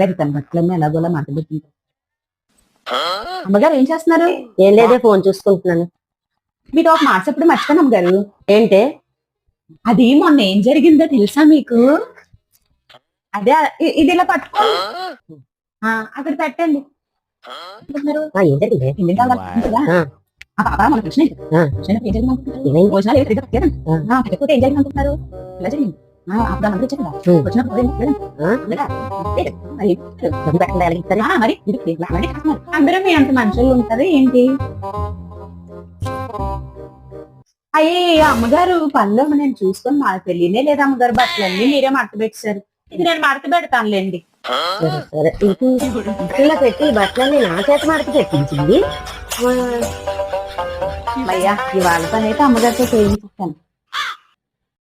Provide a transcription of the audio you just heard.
పెడతాను బట్టలన్నీ ఎలాగోలా మాట పెట్టుకుంటాను. అమ్మగారు ఏం చేస్తున్నారు? ఏం లేదే, ఫోన్ చూసుకుంటున్నాను. మీరు ఒక మాట చెప్పడం మర్చిపోయాను అమ్మగారు. ఏంటే? అది మొన్న ఏం జరిగిందో తెలుసా మీకు? అదే ఇది ఇలా పట్టుకో, అక్కడ పెట్టండి. ఏం జరిగింది? ఆ పాప మన కృష్ణ ఏం జరిగింది అనుకుంటున్నారు? భోజనాలు ఏమి సరిగ్గా పెట్టారండి. పెట్టకపోతే ఏం జరిగింది అనుకుంటున్నారు? ఇలా జరిగింది. అప్పుడు అందరూ వచ్చారు కదా, వచ్చినప్పుడు మరి అందరూ మీ అంత మనుషులు ఉంటారు ఏంటి? అయ్యే అమ్మగారు పనిలో నేను చూసుకొని మాకు తెలియనే లేదు అమ్మగారు. బట్టలన్నీ మీరే మడత పెట్టారు. ఇది నేను మడత పెడతానులేండి. సరే ఇంట్లో పెట్టి బట్టలన్నీ నా చేత మడత పెట్టించింది. అయ్యా ఇవాళ పని అయితే అమ్మగారితో చేయించాను.